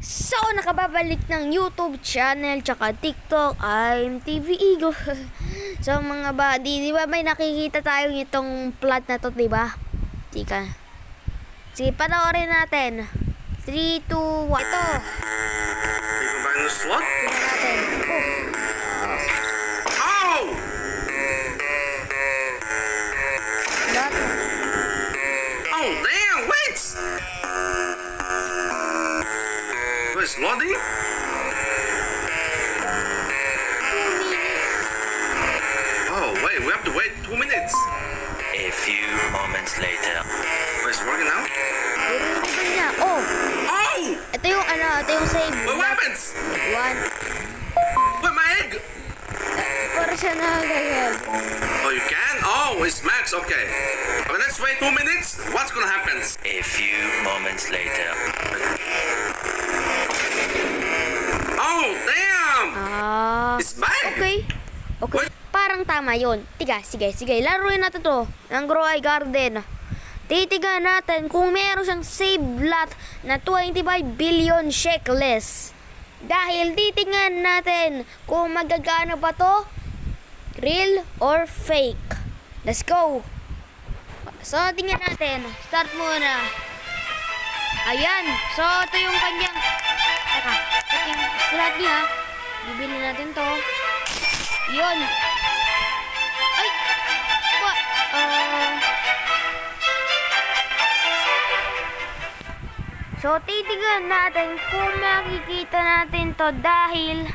So, nakababalik ng YouTube channel tsaka TikTok, I'm TV Eagle. So, mga buddy, di ba may nakikita tayo itong plot na to, di ba? Tika. Sige, panoorin natin. 3, 2, 1. Ito. People buying the slot? Tingnan natin. Oh! Lahat. Oh, damn, wait! Where's loading? 2 minutes. Oh, wait, we have to wait 2 minutes. A few moments later. Wait, it's working now? Ito niya. Oh, Oh! ito yung ito yung save. What happens? 1. Wait, my egg! Para siya na ganyan. Oh, you can? Oh, it's max, okay. Okay, let's wait 2 minutes. What's gonna happen? A few moments later. Oh, damn! It's back! Okay. Okay. Parang tama yon. Tiga, sige. Laruin natin to. Ng Grow I Garden. Titigan natin kung meron siyang save lot na 25 billion shekels. Dahil titingnan natin kung magagana ba to, real or fake. Let's go. So, tingnan natin. Start muna. Ayan. So, ito yung kanyang... Teka. Ito yung slot niya. Bibili natin to. Yun. Ay! What? So, titignan natin kung makikita natin to dahil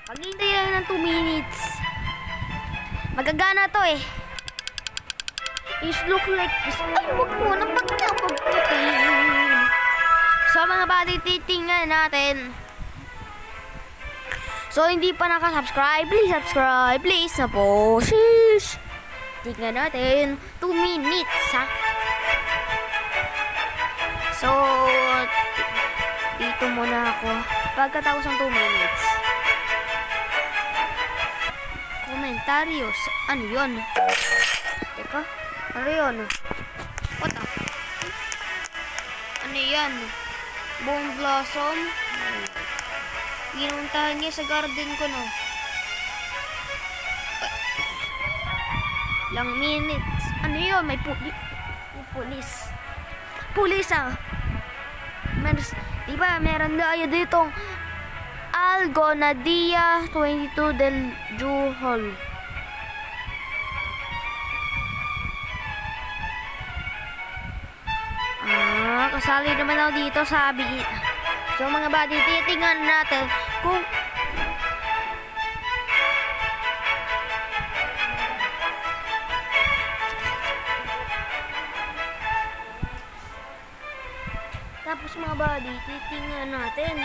paghintay lang ng 2 minutes. Magagana to eh. It look like this. Ay, wag mo nang pagkapagputin. So, mga buddy, titingnan natin. So, hindi pa nakasubscribe, please subscribe, please na po. Sheesh. Tingnan natin. 2 minutes, ha? So, dito muna ako. Pagkatapos ng 2 minutes. Komentarios. Ano yun? Teka. Ano yun? What the? Ano yan? Bone blossom? Ginuntahan niya sa garden ko, no? Lang minutes. Ano yun? May pulis. Pulis, ah. Diba, meron tayo ditong Algonadia 22 del Juhol. Kasali naman ako dito, sabi. So, mga buddy, titingnan natin kung tapos mga buddy, titingnan natin.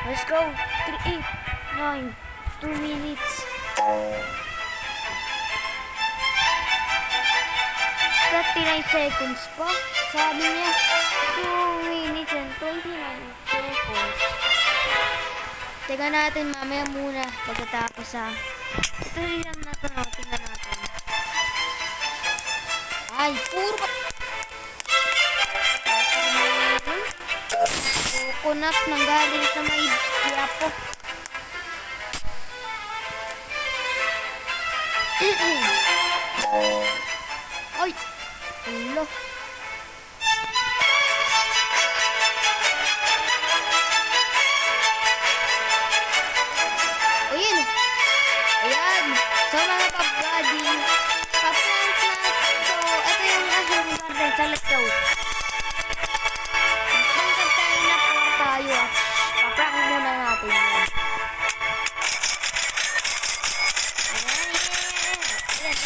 Let's go. 3, 8, 9, 2 minutes. 39 seconds pa. Sabi niya, 2 minutes and 29 seconds. Teka natin mamaya muna pagkatapos ha. Ito lang natin, tingnan natin. Ay, puro pa. Coconut nang galing sa may diapo. Ay! Hello. O yun. Ayan. So mga pap-buddy. Pap-plant. So ito yung aking garden. So let's go. Magpangkat tayo na for tayo. Paprank muna natin yan. Ayan.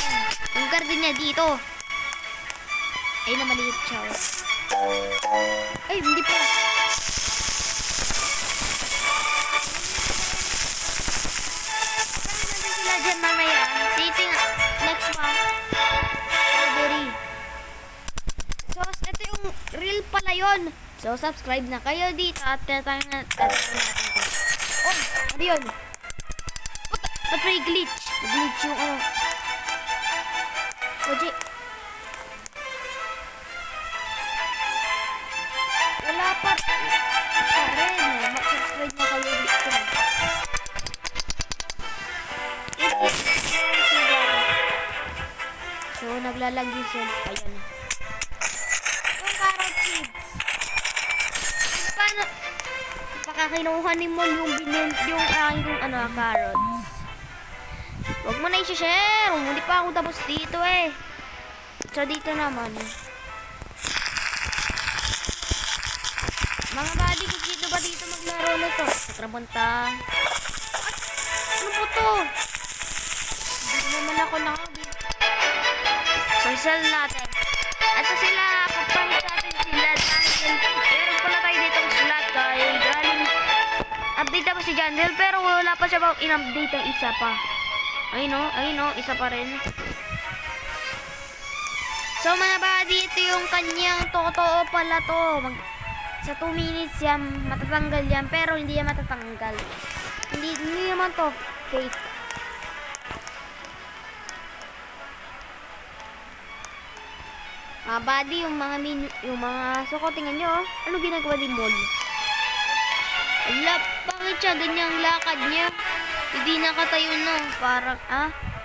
Yung garden niya dito. Ay, na maliit siya. Ay, hindi pa. Kami natin sila dyan mamaya. Titingnan. Next pa. Strawberry. So, ito yung real pala yun. So, subscribe na kayo dito at tatangin natin ito. Oh, ano yun? Puta, na-play glitch. Glitch yung ano. Oje. Wala lalagyan sa... Ayan. Yung carrot seeds. Paano... Pagkakinuha ni Mol yung aking carrots. Huwag mo na i-share. Hindi pa ako tapos dito eh. So, dito naman. Mga buddy, kung dito ba dito maglaro nito? Trapunta. Ano po to? Hindi naman ako nakabit. So, sell natin. Ito sila, pagpahit natin sila dahil meron pala tayo ditong slot dahil galing update na pa si Jandel pero wala pa siya bang in-update ang isa pa. Ayun o, isa pa rin. So mga buddy, ito yung kanyang totoo pala to. Sa 2 minutes yan, matatanggal yan pero hindi yan matatanggal. Hindi naman to fake. Mga buddy, yung mga suko, tingnan nyo, ano ginagawa ni Mol? Ala, pangit siya, ganyang lakad niya. Hindi nakatayo no, parang,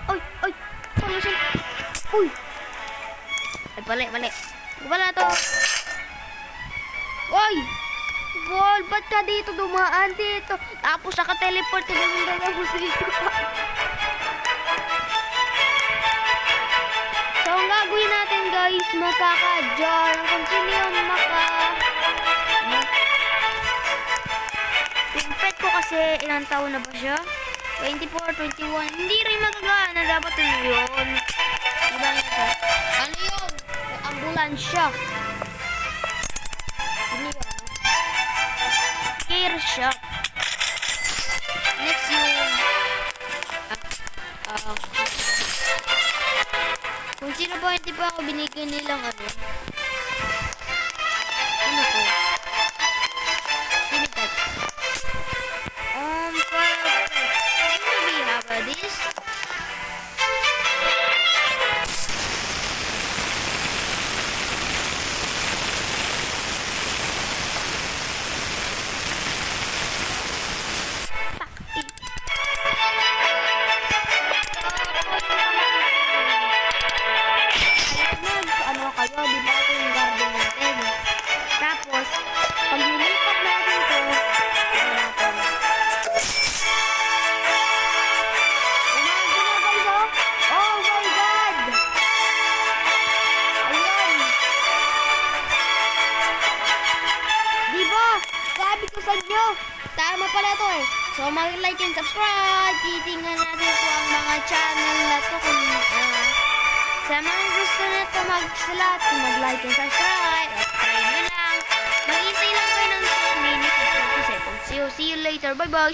Uy, parang siya, uy. Ay, mali. Wala to. Uy, Mol, ba't ka dito dumaan dito? Tapos naka-teleport, tingnan mo dito. So, ang gagawin natin guys, makaka-jar. Kung sino yung yung pet ko kasi, ilang taon na ba siya? 24, 21. Hindi rin magagana. Dapat yun. Diba nga? Ano yun? May ambulansya. Sino yun? Care shop. Next yung... Kung sino ba hindi pa ako binigyan nilang ano? Ano to? Limited. Perfect. What do we have this? Kayo, di ba ito yung garden natin? Tapos, pag nilipat natin ito, ito natin. Imagine na guys, oh! Oh my God! Ayan! Di ba? Sabi ko sa inyo, tama pala ito eh. So, mag-like and subscribe. Titingnan natin po ang mga channel na to kung sa mga gusto na ito mag-slot, mag-like and subscribe, at try nyo lang. Mag-intay lang kayo ng 10 minutes at 20 seconds. See you later. Bye-bye.